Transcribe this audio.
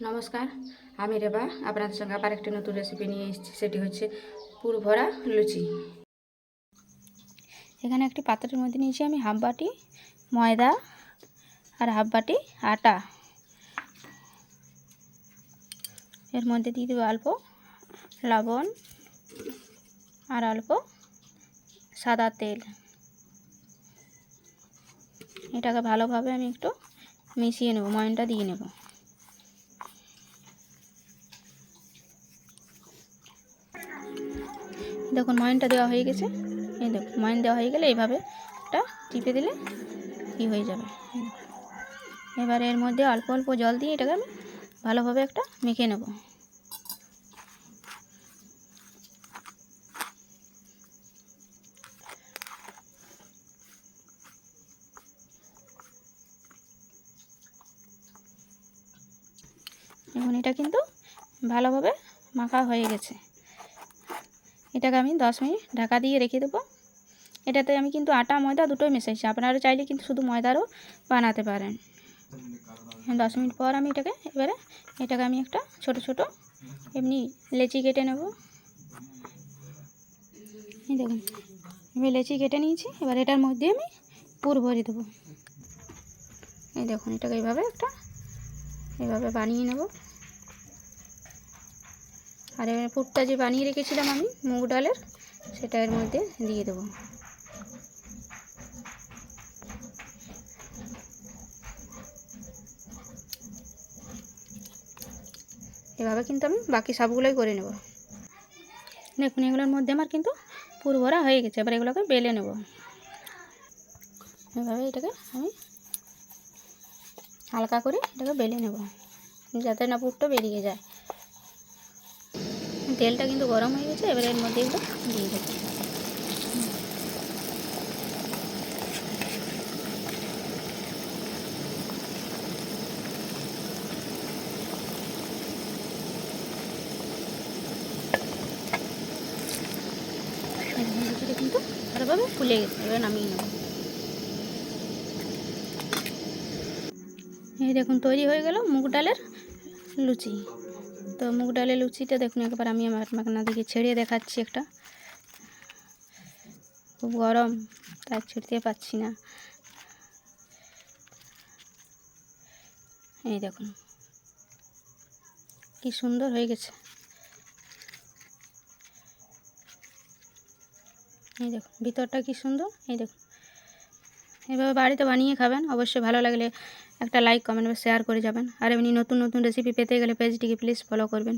নমস্কার, আমি রেবা আপনাদের সঙ্গে আবার একটি নতুন রেসিপি নিয়ে এসেছি। সেটি হচ্ছে পুর ভরা লুচি। এখানে একটি পাত্রের মধ্যে নিয়েছি আমি হাফ বাটি ময়দা আর হাফ বাটি আটা। এর মধ্যে দিয়ে দেবো অল্প লবণ আর অল্প সাদা তেল। এটাকে ভালোভাবে আমি একটু মিশিয়ে নেব, ময়নটা দিয়ে নেব। দেখুন ময়নটা দেওয়া হয়ে গেছে। এই দেখুন ময়ন দেওয়া হয়ে গেলে এইভাবে একটা টিপে দিলে কি হয়ে যাবে। এবার এর মধ্যে অল্প অল্প জল দিয়ে এটাকে আমি ভালোভাবে একটা মেখে নেব। এখন এটা কিন্তু ভালোভাবে মাখা হয়ে গেছে। এটাকে আমি 10 মিনিট ঢাকা দিয়ে রেখে দেবো। এটাতে আমি কিন্তু আটা ময়দা দুটোই মেশাইছি, আপনারা চাইলে কিন্তু শুধু ময়দারও বানাতে পারেন। 10 মিনিট পর আমি এটাকে আমি একটা ছোট ছোট এমনি লেচি কেটে নেব। এই দেখুন আমি লেচি কেটে নিয়েছি। এবার এটার মধ্যে আমি পুর ভরে দেবো। এই দেখুন এটাকে এইভাবে বানিয়ে নেব। আর এবার পুরটা যে বানিয়ে রেখেছিলাম আমি মুগ ডালের, সেটা এর মধ্যে দিয়ে দেবো। এভাবে কিন্তু আমি বাকি সবগুলোই করে নেব। দেখুন এগুলোর মধ্যে আমার কিন্তু পুর ভরা হয়ে গেছে। এবার এগুলোকে বেলে নেব। এভাবে এটাকে আমি হালকা করে এটাকে বেলে নেব, যাতে না পুরটা বেরিয়ে যায়। তেলটা কিন্তু গরম হয়ে গেছে। এবার এর মধ্যে এগুলো দিয়ে দেবো। লুচিটা কিন্তু ভালোভাবে ফুলে গেছে। এবার নামিয়ে নেব। এই দেখুন তৈরি হয়ে গেল মুগ ডালের লুচি। তো মুগ ডালের লুচিটা দেখুন একবার আমি আমার আপনাদেরকে ছেড়ে দেখাচ্ছি। একটা খুব গরম, তাই ছুটতে পারছি না। এই দেখুন কি সুন্দর হয়ে গেছে। এই দেখুন ভিতরটা কি সুন্দর। এই দেখুন এভাবে বাড়িতে বানিয়ে খাবেন। অবশ্যই ভালো লাগলে একটা লাইক কমেন্ট বা শেয়ার করে যাবেন। আর এমনি নতুন নতুন রেসিপি পেতে গেলে পেজটিকে প্লিজ ফলো করবেন।